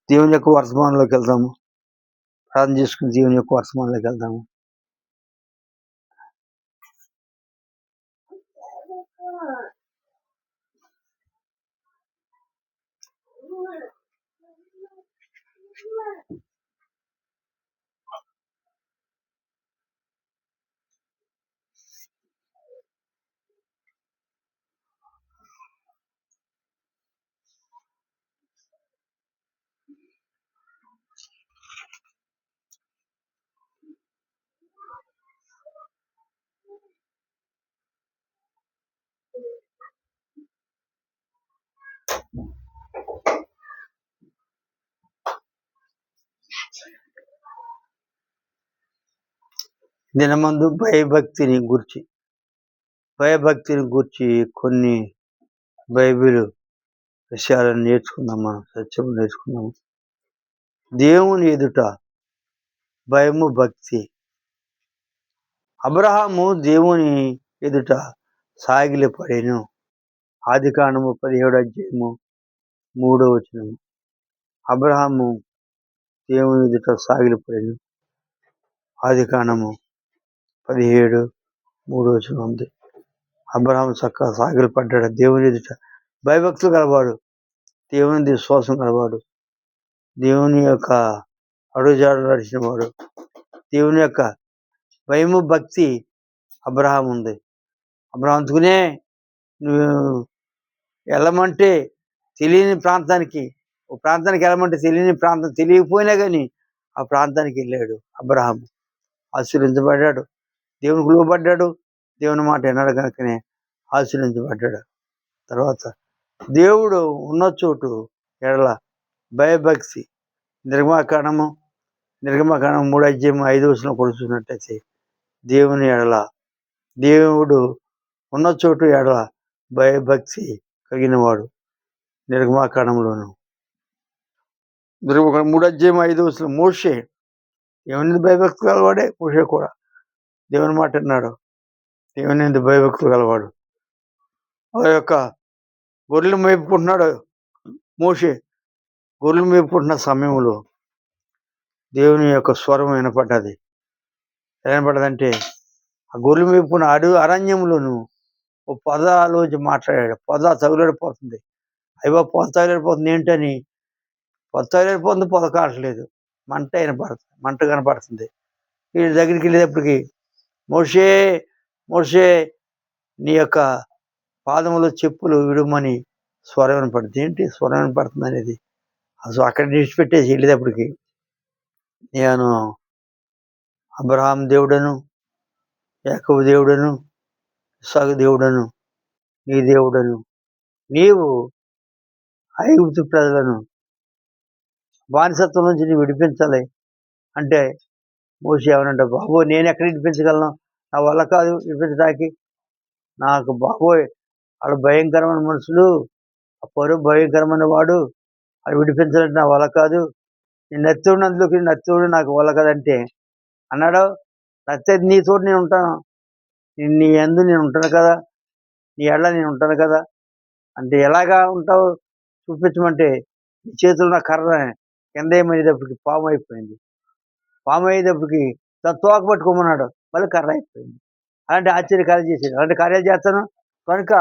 దేవుని యొక్క వర్తమానంలోకి వెళ్దాము. ప్రార్థన చేసుకుని దేవుని యొక్క వర్తమానంలోకి వెళ్దాము. దినమందు భయభక్తిని గూర్చి కొన్ని బైబిల్ విషయాలను నేర్చుకుందాం. మనం సత్యం నేర్చుకుందాము. దేవుని ఎదుట భయము భక్తి. అబ్రహాము దేవుని ఎదుట సాగిలపడెను. ఆదికాండము 17:3. అబ్రహాము దేవుని ఎదుట సాగిలపడెను. ఆదికాండము 17:3 ఉంది. అబ్రహాము చక్కగా సాగిలపడ్డాడు. దేవుని ఎదుట భయభక్తులు గలవాడు, దేవుని విశ్వాసం గలవాడు, దేవుని యొక్క అడుగుజాడలు నడిచిన వాడు, దేవుని యొక్క భయము భక్తి అబ్రహాం ఉంది. అబ్రహాం అందుకునే నువ్వు వెళ్ళమంటే తెలియని ప్రాంతానికి, ఓ ప్రాంతానికి వెళ్ళమంటే తెలియని ప్రాంతం తెలియకపోయినా కానీ ఆ ప్రాంతానికి వెళ్ళాడు. అబ్రహాం ఆశీర్వదించబడ్డాడు, దేవునికి లోబడ్డాడు, దేవుని మాట విన్నాడు కనుకనే ఆశీర్వదించబడ్డాడు. తర్వాత దేవుడు ఉన్న చోటు ఎడల భయభక్తి. నిర్గమాకాండము 3:5 కూడా చూసినట్టయితే దేవుని ఎడల, దేవుడు ఉన్న చోటు ఎడల భయభక్తి కలిగిన వాడు. నిర్గమాకాండంలోను 3:5 మోషే దేవుని భయభక్తి గలవాడే. మోషే కూడా దేవుని మాట విన్నాడు, దేవుని భయభక్తులు గలవాడు. ఆ యొక్క గొర్రెలు మేపుకుంటున్నాడు మోషే. గొర్రెలు మేపుకుంటున్న సమయంలో దేవుని యొక్క స్వరం వినపడ్డది. వినపడ్డదంటే ఆ గొర్రెలు మేపుకున్న అరణ్యంలోను ఓ పొదలోంచి మాట్లాడాడు. పొద తగులడిపోతుంది. అయ్యో పొద తగులడిపోతుంది ఏంటని, పొద తగులడిపోతుంది, పొద కావట్లేదు, మంట కనపడుతుంది. వీళ్ళ దగ్గరికి వెళ్ళేటప్పటికి మోషే మోషే నీ యొక్క పాదములో చెప్పులు విడుమని స్వరం వినపడుతుంది. ఏంటి స్వరం వినపడుతుంది అనేది అసలు అక్కడ విడిచిపెట్టేసి వెళ్ళేటప్పటికి, నేను అబ్రహాం దేవుడను, యాకోబు దేవుడను, ఇస్సాకు దేవుడను, నీ దేవుడను, నీవు ఐగుప్తు ప్రజలను బానిసత్వం నుంచి నీ విడిపించాలి అంటే మోషే ఏమనంటే, బాబోయ్ నేను ఎక్కడ విడిపించగలను, నా వల్ల కాదు విడిపించడానికి, నాకు బాబోయ్ వాళ్ళు భయంకరమైన మనుషులు, ఆ పరువు భయంకరమైన వాడు, అది విడిపించాలంటే నా వల్ల కాదు, నేను నత్తుడినందుకు నత్తుడు నాకు వల్ల కదంటే అన్నాడు. నచ్చేది నీ తోటి నేను ఉంటాను, నీ యందు నేను ఉంటాను కదా, నీ ఎడల నేను ఉంటాను కదా అంటే, ఎలాగా ఉంటావు చూపించమంటే, నీ చేతులు నా కర్ర కింద ఏమయ్యేటప్పటికి పాము అయిపోయింది. పాము అయ్యేటప్పటికి తన తోక పట్టుకోమన్నాడు, మళ్ళీ కర్ర అయిపోయింది. అలాంటి ఆశ్చర్యకార్యాలు చేశాడు. అలాంటి కార్యాలు చేస్తాను కనుక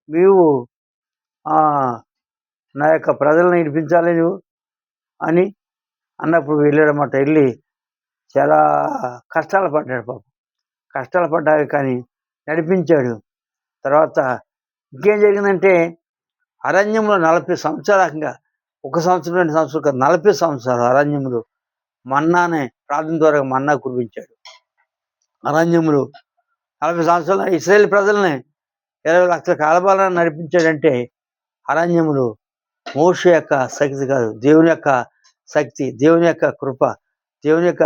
నీవు నా యొక్క ప్రజలను విడిపించాలి నువ్వు అని అన్నప్పుడు వెళ్ళాడన్నమాట. వెళ్ళి చాలా కష్టాలు పడ్డాడు పాపం. కష్టాలు పడ్డాడు కానీ నడిపించాడు. తర్వాత ఇంకేం జరిగిందంటే, అరణ్యంలో 40 సంవత్సరాలుగా, 1 సంవత్సరం 2 సంవత్సరాలు కాదు, 40 సంవత్సరాలు అరణ్యంలో మన్నానే ప్రార్థన ద్వారా మన్నా కురిపించాడు. అరణ్యంలో 40 సంవత్సరాలు ఇశ్రాయేలు ప్రజల్ని 20 లక్షల కాలబాలను నడిపించాడంటే అరణ్యములో మోషే యొక్క శక్తి కాదు, దేవుని యొక్క శక్తి, దేవుని యొక్క కృప, దేవుని యొక్క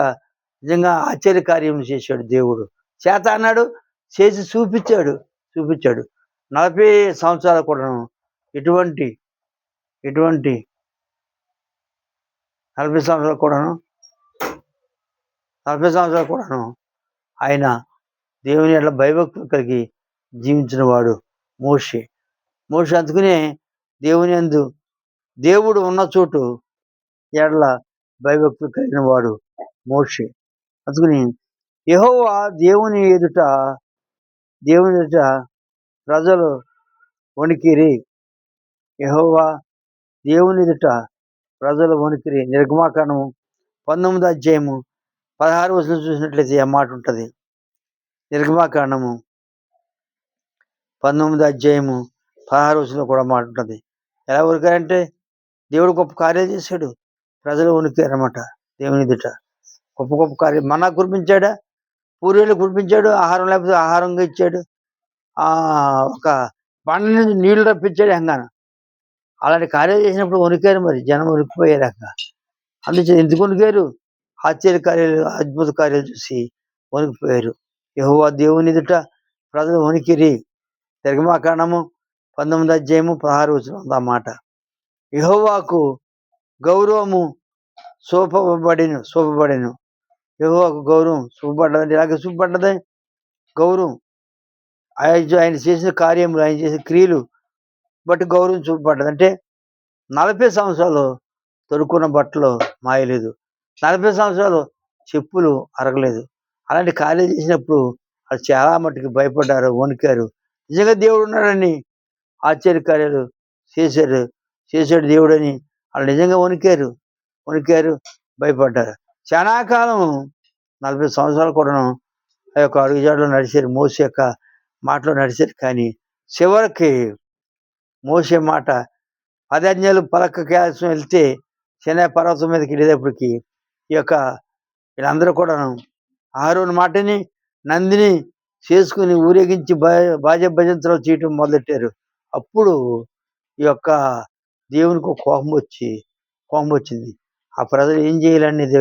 నిజంగా ఆశ్చర్య కార్యం చేశాడు. దేవుడు చేత అన్నాడు, చేసి చూపించాడు. 40 సంవత్సరాలు కూడాను ఎటువంటి 40 సంవత్సరాలు కూడాను ఆయన దేవుని ఎడల భయభక్తులు కలిగి జీవించిన వాడు మోషే. అందుకునే దేవుని యందు దేవుడు ఉన్న చోటు ఎడల భయభక్తులు కలిగిన వాడు మోషే. అందుకని యెహోవా దేవుని ఎదుట ప్రజలు వణికిరి. యెహోవా దేవుని ఎదుట ప్రజలు వణికిరి. నిర్గమాకాండము 19 చూసినట్లయితే ఆ మాట ఉంటుంది. నిర్గమాకాండము 19 కూడా మాట ఉంటుంది. ఎలా వణికారంటే దేవుడు గొప్ప కార్యాలు చేశాడు, ప్రజలు వణికారన్నమాట. దేవుని ఎదుట గొప్ప గొప్ప కార్యం. మన్నా కురిపించాడా, పూరీలు కురిపించాడు, ఆహారం లేకపోతే ఆహారంగా ఇచ్చాడు. ఒక బండ నుంచి నీళ్లు రప్పించాడు హంగాన. అలాంటి కార్యాలు చేసినప్పుడు వణికారు, మరి జనం వణికిపోయారు అక్కడ. అందుచేత ఎందుకు వణికారు? ఆశ్చర్య కార్యాలు, అద్భుత కార్యాలు చూసి వణికిపోయారు. యెహోవా దేవుని ఎదుట ప్రజలు వణికిరి. నిర్గమాకాండము 19 మాట. యెహోవాకు గౌరవము చూపబడెను. యెహోవాకు గౌరవం చూపబడ్డదంటే ఇలాగే చూపబడ్డది. గౌరవం ఆయన చేసిన కార్యములు, ఆయన చేసిన క్రియలు బట్టి గౌరవం చూపబడ్డది. అంటే 40 సంవత్సరాలు తొడుక్కున్న బట్టలు మాయలేదు, 40 సంవత్సరాలు చెప్పులు అరగలేదు. అలాంటి కార్యాలు చేసినప్పుడు వాళ్ళు చాలా మట్టుకు భయపడ్డారు, వణికారు. నిజంగా దేవుడు ఉన్నాడని ఆశ్చర్య కార్యాలు చేశాడు దేవుడని వాళ్ళు నిజంగా వణికారు, భయపడ్డారు. చాలా కాలం 40 సంవత్సరాలు కూడాను ఆ యొక్క అడుగుజాడలో నడిచారు, మోషే యొక్క మాటలో నడిచారు. కానీ చివరికి మోషే మాట 10 ఆజ్ఞలు పలక కేసం వెళ్తే సినాయి పర్వతం మీదకి వెళ్ళేటప్పటికి ఈ యొక్క వీళ్ళందరూ కూడాను అహరోను మాటని నందిని చేసుకుని ఊరేగించి బాజ భజంత్రాలు చేయటం మొదలెట్టారు. అప్పుడు ఈ యొక్క దేవునికి కోపం వచ్చింది. ఆ ప్రజలు ఏం చేయాలనేది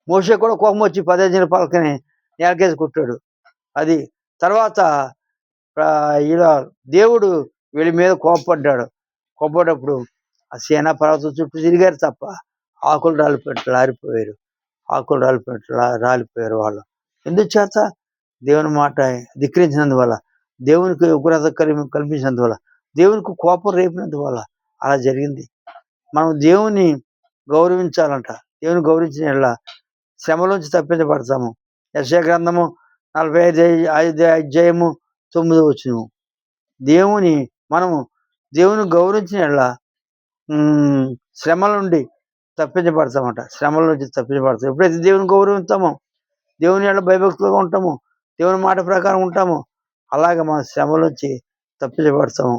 మోషే కూడా కోపం వచ్చి 10 ఆజ్ఞల పలకని నేలకేసి కొట్టాడు. అది తర్వాత ఇలా దేవుడు వీళ్ళ మీద కోపడ్డప్పుడు ఆ సేనా పర్వతం చుట్టూ తిరిగారు తప్ప ఆకులు రాలిపోయారు వాళ్ళు. ఎందుచేత? దేవుని మాట ధిక్కరించినందువల్ల, దేవునికి ఉగ్రత కల్పించినందువల్ల, దేవునికి కోపం రేపినందువల్ల అలా జరిగింది. మనం దేవుని గౌరవించాలంట. దేవుని గౌరవించిన యెడల శ్రమలోంచి తప్పించబడతాము. యెషయా గ్రంథము 45 మనము దేవుని గౌరవించిన యెడల శ్రమల నుండి తప్పించబడతామంట. ఎప్పుడైతే దేవుని గౌరవిస్తామో, దేవుని యెడల భయభక్తులుగా ఉంటామో, దేవుని మాట ప్రకారం ఉంటామో, అలాగే మన శ్రమల నుంచి తప్పించబడతాము.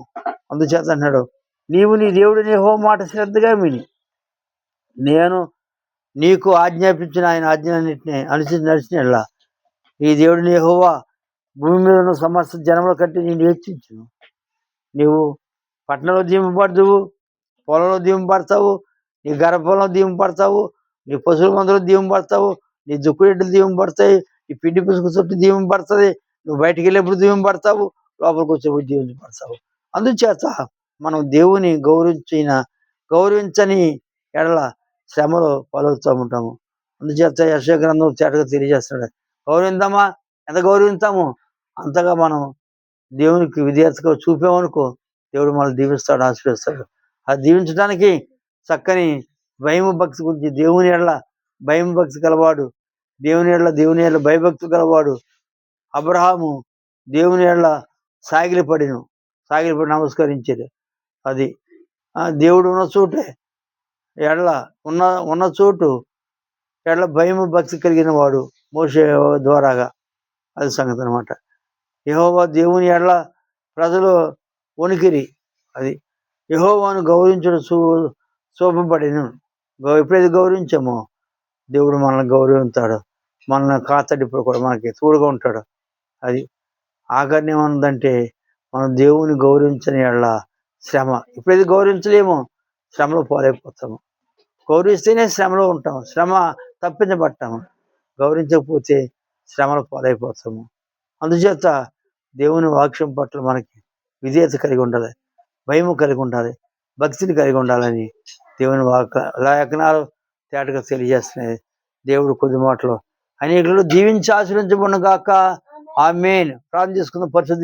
అందుచేత అన్నాడు, నీవు నీ దేవుడిని యెహోవా మాట శ్రద్ధగా విని నేను నీకు ఆజ్ఞాపించిన ఆయన ఆజ్ఞలన్నింటినీ అనుసరించి నడిచిన యెడల ఈ దేవుడిని యెహోవా భూమి మీద ఉన్న సమస్త జనముల కంటే నేను హెచ్చించును. నీవు పట్టణంలో దీవింపబడతావు, పొలంలో దీవింపబడతావు, నీ గర్భంలో దీవింపబడతావు, నీ పశువుల మందులో దీవింపబడతావు, నీ దుక్కురెడ్లు దీవింపబడతాయి, నీ పిండి పుసుకు చుట్టూ దీవింపబడుతుంది, నువ్వు బయటికి వెళ్ళేప్పుడు దీవింపబడతావు, లోపలికి వచ్చేప్పుడు దీవించబడతావు. అందుచేత మనం దేవుని గౌరవించని ఎడల శ్రమలో పాలవుతూ ఉంటాము. అందుచేత యెషయా గ్రంథం తేటగా తెలియజేస్తున్నాడు, గౌరవిందామా, ఎంత గౌరవించామో అంతగా మనం దేవునికి విధేయతగా చూపామనుకో, దేవుడు మనల్ని దీవిస్తాడు, ఆశీర్వదిస్తాడు. అది దీవించడానికి చక్కని భయము భక్తి గురించి, దేవుని ఎడల భయం భక్తి గలవాడు, దేవుని ఎడల భయభక్తి గలవాడు అబ్రహాము దేవుని ఎడల సాగిలపడి నమస్కరించాడు. అది దేవుడు ఉన్న చోటే ఎడల ఉన్న చోటు ఎడల భయము భక్తి కలిగిన వాడు మోషే ద్వారాగా. అది సంగతి అనమాట. యెహోవా దేవుని ఎడల ప్రజలు వణికిరి. అది యెహోవాను గౌరవించడం చూపబడిను. ఎప్పుడైతే గౌరవించామో దేవుడు మనల్ని గౌరవిస్తాడు, మనల్ని కాతాడు, ఇప్పుడు కూడా మనకి తోడుగా ఉంటాడు. అది ఆఖరిని ఏమన్నదంటే, మనం దేవుని గౌరవించని ఎడల శ్రమ. ఎప్పుడైతే గౌరవించలేమో శ్రమలో పాలైపోతాము. గౌరవిస్తేనే శ్రమలో ఉంటాము, శ్రమ తప్పించబడతాము. గౌరవించకపోతే శ్రమలో పాలైపోతాము. అందుచేత దేవుని వాక్యం పట్ల మనకి విధేయత కలిగి ఉండాలి, భయము కలిగి ఉండాలి, భక్తిని కలిగి ఉండాలని దేవుని లేఖనాలు తేటగా తెలియజేస్తున్నాయి. దేవుడు కొద్ది మాటలు అనేకులు దీవించి ఆశీర్వదించబడును గాక. ఆమేన్. ప్రార్థన చేసుకుందాం. పరిశుద్ధ